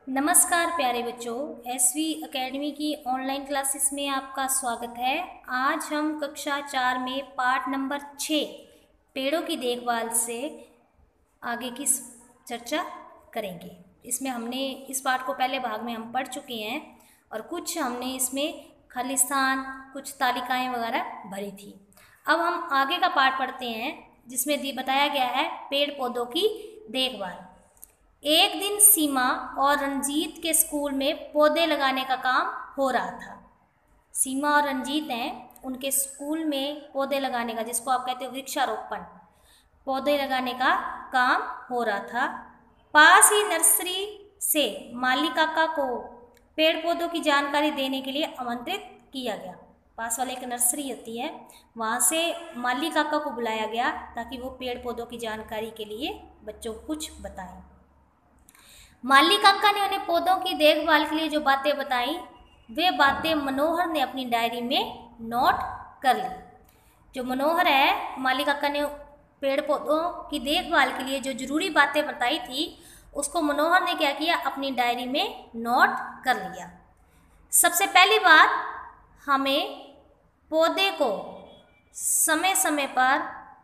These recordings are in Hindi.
नमस्कार प्यारे बच्चों, एसवी एकेडमी की ऑनलाइन क्लासेस में आपका स्वागत है। आज हम कक्षा 4 में पाठ नंबर 6 पेड़ों की देखभाल से आगे की चर्चा करेंगे। इसमें हमने इस पाठ को पहले भाग में हम पढ़ चुके हैं और कुछ हमने इसमें खालिस्तान, कुछ तालिकाएं वगैरह भरी थी। अब हम आगे का पाठ पढ़ते हैं जिसमें बताया गया है पेड़ पौधों की देखभाल। एक दिन सीमा और रंजीत के स्कूल में पौधे लगाने का काम हो रहा था। सीमा और रंजीत हैं, उनके स्कूल में पौधे लगाने का, जिसको आप कहते हो वृक्षारोपण, पौधे लगाने का काम हो रहा था। पास ही नर्सरी से माली काका को पेड़ पौधों की जानकारी देने के लिए आमंत्रित किया गया। पास वाले एक नर्सरी होती है, वहाँ से माली काका को बुलाया गया ताकि वो पेड़ पौधों की जानकारी के लिए बच्चों को कुछ बताएं। माली काका ने उन्हें पौधों की देखभाल के लिए जो बातें बताई, वे बातें मनोहर ने अपनी डायरी में नोट कर ली। जो मनोहर है, माली काका ने पेड़ पौधों की देखभाल के लिए जो जरूरी बातें बताई थी, उसको मनोहर ने क्या किया, अपनी डायरी में नोट कर लिया। सबसे पहली बात, हमें पौधे को समय समय पर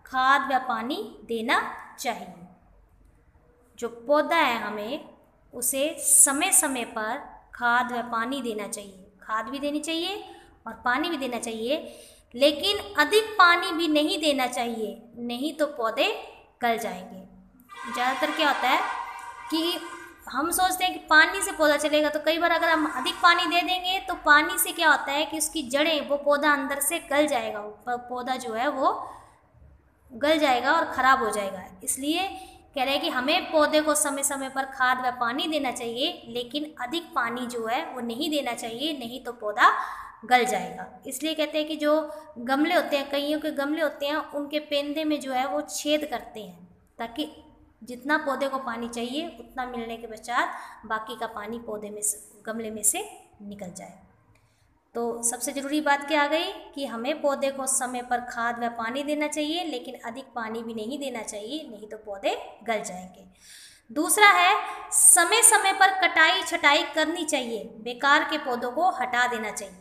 खाद व पानी देना चाहिए। जो पौधा है, हमें उसे समय समय पर खाद व पानी देना चाहिए। खाद भी देनी चाहिए और पानी भी देना चाहिए, लेकिन अधिक पानी भी नहीं देना चाहिए, नहीं तो पौधे गल जाएंगे। ज़्यादातर क्या होता है कि हम सोचते हैं कि पानी से पौधा चलेगा, तो कई बार अगर हम अधिक पानी दे देंगे तो पानी से क्या होता है कि उसकी जड़ें, वो पौधा अंदर से गल जाएगा, पौधा जो है वो गल जाएगा और ख़राब हो जाएगा। इसलिए कह रहे हैं कि हमें पौधे को समय समय पर खाद व पानी देना चाहिए, लेकिन अधिक पानी जो है वो नहीं देना चाहिए, नहीं तो पौधा गल जाएगा। इसलिए कहते हैं कि जो गमले होते हैं, कईयों के गमले होते हैं, उनके पेंदे में जो है वो छेद करते हैं ताकि जितना पौधे को पानी चाहिए उतना मिलने के पश्चात बाकी का पानी पौधे में से, गमले में से निकल जाए। तो सबसे ज़रूरी बात क्या आ गई कि हमें पौधे को समय पर खाद व पानी देना चाहिए, लेकिन अधिक पानी भी नहीं देना चाहिए, नहीं तो पौधे गल जाएंगे। दूसरा है, समय समय पर कटाई छटाई करनी चाहिए, बेकार के पौधों को हटा देना चाहिए।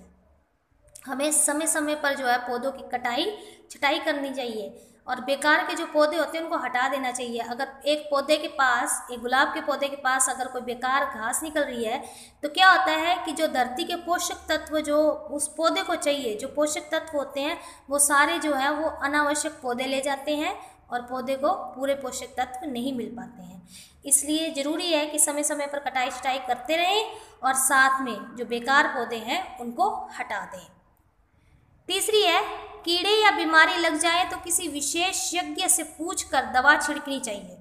हमें समय समय पर जो है पौधों की कटाई छटाई करनी चाहिए और बेकार के जो पौधे होते हैं उनको हटा देना चाहिए। अगर एक पौधे के पास, एक गुलाब के पौधे के पास अगर कोई बेकार घास निकल रही है, तो क्या होता है कि जो धरती के पोषक तत्व जो उस पौधे को चाहिए, जो पोषक तत्व होते हैं, वो सारे जो है वो अनावश्यक पौधे ले जाते हैं और पौधे को पूरे पोषक तत्व नहीं मिल पाते हैं। इसलिए ज़रूरी है कि समय समय पर कटाई छटाई करते रहें और साथ में जो बेकार पौधे हैं उनको हटा दें। तीसरी है, कीड़े या बीमारी लग जाए तो किसी विशेषज्ञ से पूछकर दवा छिड़कनी चाहिए।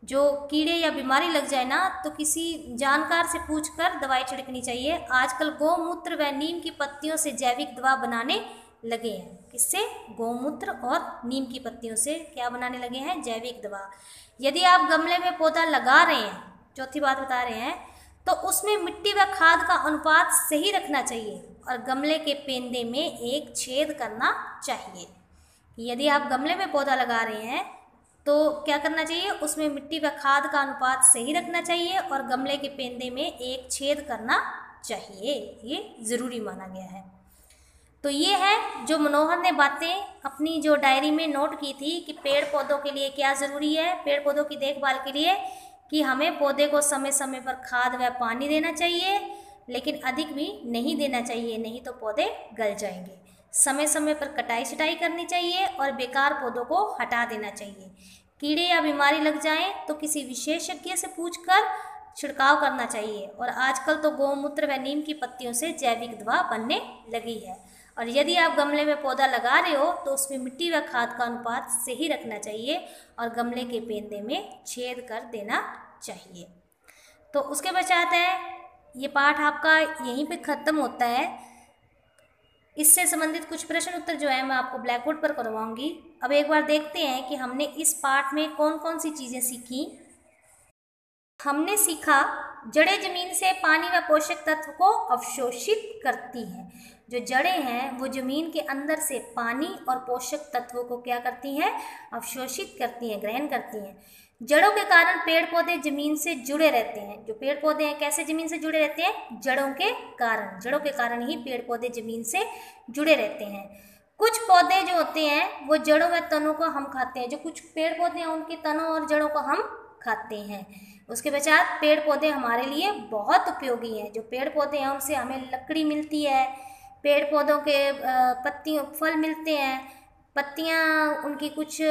जो कीड़े या बीमारी लग जाए ना, तो किसी जानकार से पूछकर दवाई छिड़कनी चाहिए। आजकल गौमूत्र व नीम की पत्तियों से जैविक दवा बनाने लगे हैं। किससे? गौमूत्र और नीम की पत्तियों से क्या बनाने लगे हैं? जैविक दवा। यदि आप गमले में पौधा लगा रहे हैं, चौथी बात बता रहे हैं, तो उसमें मिट्टी व खाद का अनुपात सही रखना चाहिए और गमले के पेंदे में एक छेद करना चाहिए। यदि आप गमले में पौधा लगा रहे हैं तो क्या करना चाहिए, उसमें मिट्टी व खाद का अनुपात सही रखना चाहिए और गमले के पेंदे में एक छेद करना चाहिए। ये ज़रूरी माना गया है। तो ये है जो मनोहर ने बातें अपनी जो डायरी में नोट की थी कि पेड़ पौधों के लिए क्या ज़रूरी है, पेड़ पौधों की देखभाल के लिए, कि हमें पौधे को समय समय पर खाद व पानी देना चाहिए, लेकिन अधिक भी नहीं देना चाहिए, नहीं तो पौधे गल जाएंगे। समय समय पर कटाई छटाई करनी चाहिए और बेकार पौधों को हटा देना चाहिए। कीड़े या बीमारी लग जाए तो किसी विशेषज्ञ से पूछकर छिड़काव करना चाहिए। और आजकल तो गौमूत्र व नीम की पत्तियों से जैविक दवा बनने लगी है। और यदि आप गमले में पौधा लगा रहे हो तो उसमें मिट्टी व खाद का अनुपात सही रखना चाहिए और गमले के पेंदे में छेद कर देना चाहिए। तो उसके पश्चात है, ये पाठ आपका यहीं पे ख़त्म होता है। इससे संबंधित कुछ प्रश्न उत्तर जो है मैं आपको ब्लैक बोर्ड पर करवाऊंगी। अब एक बार देखते हैं कि हमने इस पाठ में कौन कौन सी चीज़ें सीखी। हमने सीखा, जड़ें जमीन से पानी व पोषक तत्व को अवशोषित करती हैं। जो जड़ें हैं वो जमीन के अंदर से पानी और पोषक तत्वों को क्या करती हैं? अवशोषित करती हैं, ग्रहण करती हैं। जड़ों के कारण पेड़ पौधे जमीन से जुड़े रहते हैं। जो पेड़ पौधे हैं कैसे जमीन से जुड़े रहते हैं? जड़ों के कारण ही पेड़ पौधे जमीन से जुड़े रहते हैं। कुछ पौधे जो होते हैं वो जड़ों व तनों को हम खाते हैं। जो कुछ पेड़ पौधे हैं उनकी तनों और जड़ों को हम खाते हैं। उसके पश्चात पेड़ पौधे हमारे लिए बहुत उपयोगी हैं। जो पेड़ पौधे हैं उनसे हमें लकड़ी मिलती है, पेड़ पौधों के पत्तियों फल मिलते हैं, पत्तियां उनकी कुछ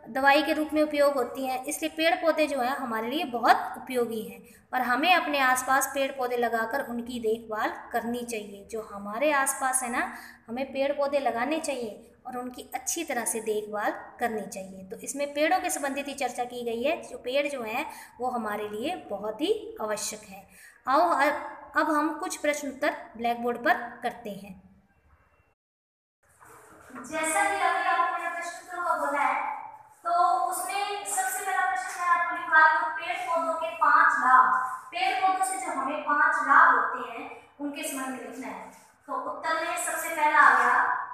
दवाई के रूप में उपयोग होती हैं। इसलिए पेड़ पौधे जो हैं हमारे लिए बहुत उपयोगी हैं और हमें अपने आसपास पेड़ पौधे लगाकर उनकी देखभाल करनी चाहिए। जो हमारे आसपास है ना, हमें पेड़ पौधे लगाने चाहिए और उनकी अच्छी तरह से देखभाल करनी चाहिए। तो इसमें पेड़ों के संबंधित ही चर्चा की गई है। जो पेड़ जो हैं वो हमारे लिए बहुत ही आवश्यक है। आओ अब हम कुछ प्रश्न उत्तर ब्लैक बोर्ड पर करते हैं। जैसा कि अभी आपको मैंने प्रश्न उत्तर को बोला है, तो उसमें सबसे पहला प्रश्न है आपको लिखा है पेड़ पौधों के 5 लाभ। पेड़ पौधों से जो हमें 5 लाभ होते हैं उनके संबंध में लिखना है। तो उत्तर में सबसे पहला आ गया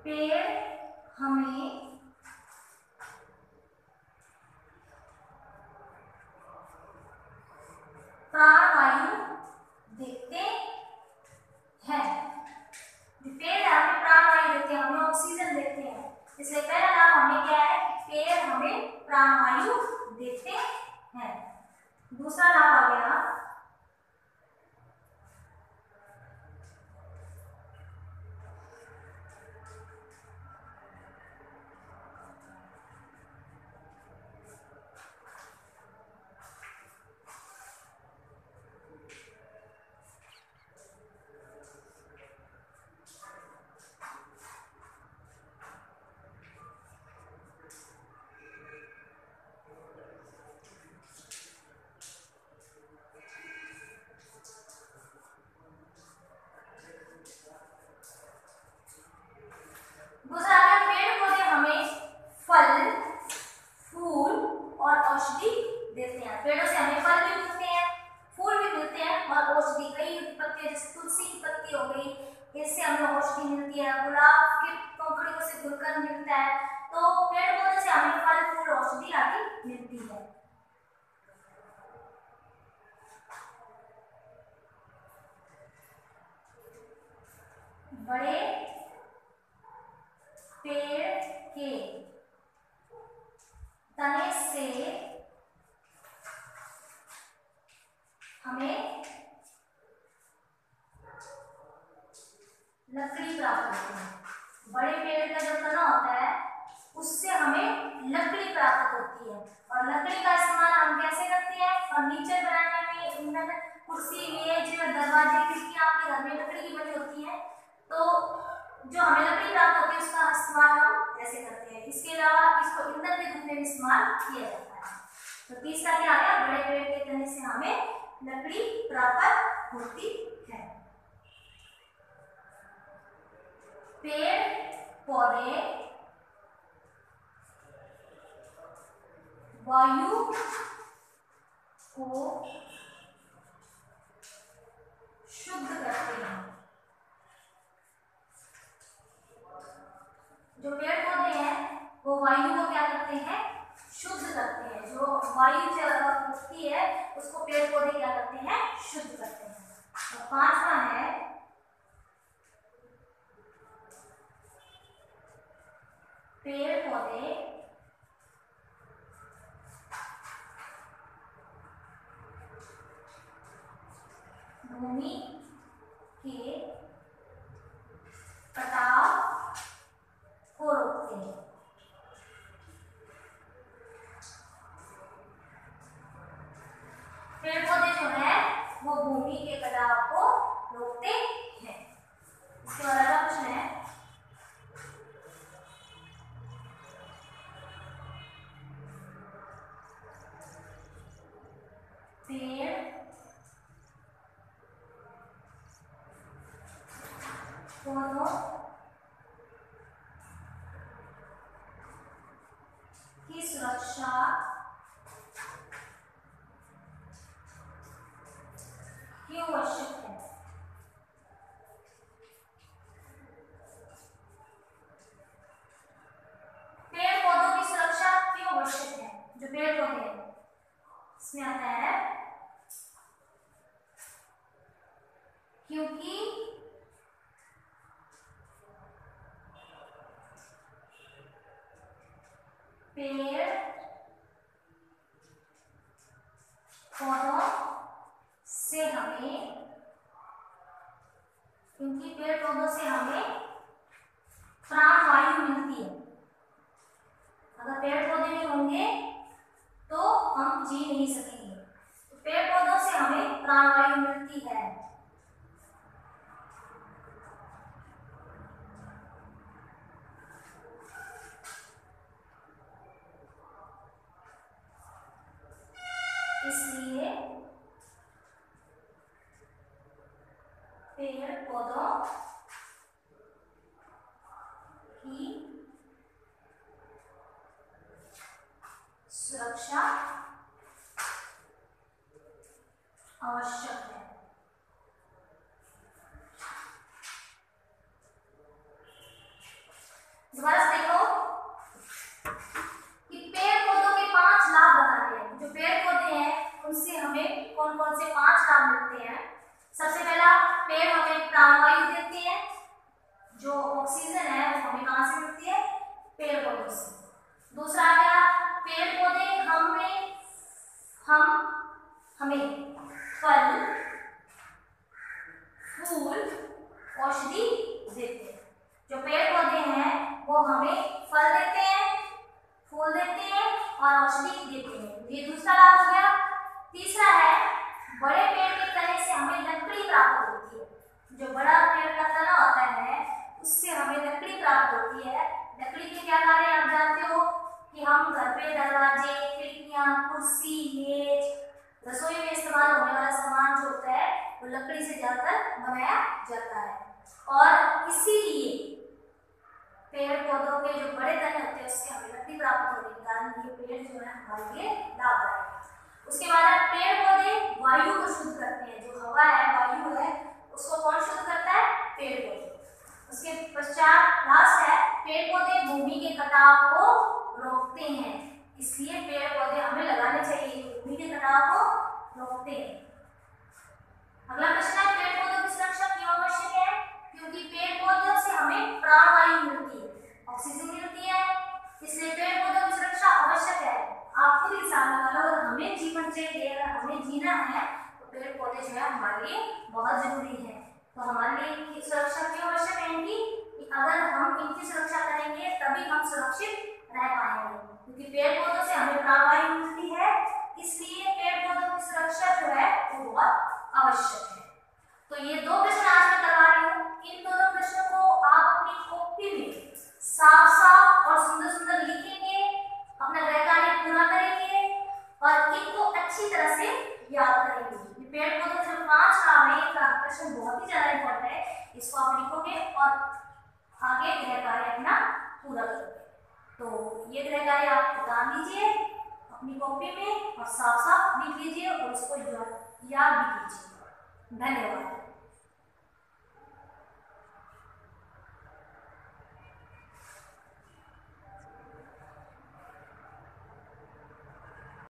पेड़ हमें प्राणवायु देते हैं। पेड़ हमें प्राणवायु देते हैं, हमें ऑक्सीजन देते हैं। इसलिए पहला नाम हमें क्या है? पेड़ हमें प्राणवायु देते हैं। दूसरा नाम आ गया पेड़ पौधे हमें फल, फूल और औषधि देते हैं। पेड़ों से हमें फल भी मिलते हैं, फूल भी मिलते हैं और औषधि, कई पत्तियां जैसे तुलसी की पत्ती हो गई, इससे हमें औषधि मिलती है। गुलाब के पंखुड़ियों से गुलकंद मिलता है। तो पेड़ पौधे से हमें फल, फूल, औषधि आदि मिलती है। बड़े पेड़ के तने से हमें लकड़ी प्राप्त होती है। बड़े पेड़ का जो तना होता है उससे हमें लकड़ी प्राप्त होती है और लकड़ी का इस्तेमाल हम कैसे करते हैं? फर्नीचर बनाने में, ईंधन, कुर्सी, मेज, दरवाजे, खिड़कियां आपके घर में लकड़ी की बनी होती है। तो जो हमें लकड़ी प्राप्त होती है उसका इस्तेमाल हम ऐसे करते हैं। इसके अलावा इसको ईंधन के रूप में इस्तेमाल किया जाता है। तो तीसरा क्या आ गया? बड़े पेड़ के तने से हमें लकड़ी प्राप्त होती है। पेड़ पौधे वायु को शुद्ध करते हैं। जो पेड़ पौधे हैं वो वायु को क्या करते हैं? शुद्ध करते हैं। जो वायु उठती है उसको पेड़ पौधे क्या करते हैं? शुद्ध करते हैं। और पांचवा है पेड़ पौधे भूमि के कटाव को रोकते हैं। पेड़ पौधे जो है वो भूमि के कटाव को रोकते हैं। इसके बाद अगला प्रश्न है पेड़ पौधों की सुरक्षा क्यों आवश्यक है? पेड़ पौधों से हमें, क्योंकि पेड़ पौधों से हमें प्राणवायु मिलती है। अगर पेड़ पौधे नहीं होंगे तो हम जी नहीं सकेंगे। तो पेड़ पौधों से हमें प्राणवायु मिलती है। इसलिए पेड़ पौधों की सुरक्षा आवश्यक है। दोबारा से देखो कि पेड़ पौधों के 5 लाभ बताते हैं। जो पेड़ पौधे हैं उनसे हमें कौन कौन से 5 लाभ मिलते हैं। सबसे पहला, पेड़ हमें प्राणवायु देते हैं। जो ऑक्सीजन है वो हमें कहां से मिलती है? पेड़ पौधों से। दूसरा आ गया, पेड़ पौधे हमें फल, फूल, औषधि देते हैं। जो पेड़ पौधे हैं वो हमें फल देते हैं, फूल देते हैं और औषधि देते हैं। ये दूसरा लाभ हो गया। तीसरा है, बड़े पेड़ के तने से हमें लकड़ी प्राप्त होती है। जो बड़ा पेड़ का तना होता है उससे हमें लकड़ी प्राप्त होती है। लकड़ी के क्या कार्य आप जानते हो कि हम घर पे दरवाजे, खिड़कियां, कुर्सी, मेज, रसोई में इस्तेमाल होने वाला सामान जो होता है वो लकड़ी से ज्यादातर बनाया जाता है। और इसीलिए पेड़ पौधों के जो बड़े तने होते हैं उससे हमें लकड़ी प्राप्त होने के कारण ये पेड़ जो है हमारे लिए लाभदायक है। उसके बाद पेड़ पौधे वायु को शुद्ध करते हैं। जो हवा है, वायु है, उसको कौन शुद्ध करता है? पेड़ पौधे। उसके पश्चात लास्ट है, पेड़ पौधे भूमि के कटाव को रोकते हैं। इसलिए पेड़ पौधे हमें लगाने चाहिए, भूमि के कटाव को रोकते हैं। अगला प्रश्न है, पेड़ पौधों की सुरक्षा क्यों आवश्यक है? क्योंकि पेड़ पौधों से हमें प्राणवायु मिलती है, ऑक्सीजन मिलती है, इसलिए पेड़ पौधों की सुरक्षा आवश्यक है। आप खुद हिसाब लगा लो, अगर हमें जीवन चाहिए, अगर हमें जीना है तो पेड़ पौधे जो है हमारे लिए बहुत जरूरी है। तो हमारे लिए इनकी सुरक्षा क्यों आवश्यक है? कि अगर हम इनकी सुरक्षा करेंगे तभी हम सुरक्षित रह पाएंगे। क्योंकि पेड़ पौधों से हमें प्राणवायु मिलती है, इसलिए पेड़ पौधों की सुरक्षा जो है वो बहुत आवश्यक है। तो ये 2 प्रश्न आज मैं करवा रही हूँ। इन दोनों प्रश्नों को आप अपनी कॉपी में साफ साफ और सुंदर सुंदर लिखेंगे, अपना गृह कार्य पूरा करेंगे और इनको अच्छी तरह से याद करेंगे। पेड़ पौधों से 5 लाभ है, ये प्रश्न बहुत ही ज्यादा इंपॉर्टेंट है। इसको आप लिखोगे और आगे गृह कार्य अपना पूरा करोगे। तो ये गृह कार्य आप उतार लीजिए अपनी कॉपी में और साफ साफ लिख लीजिए और उसको याद भी कीजिए। धन्यवाद।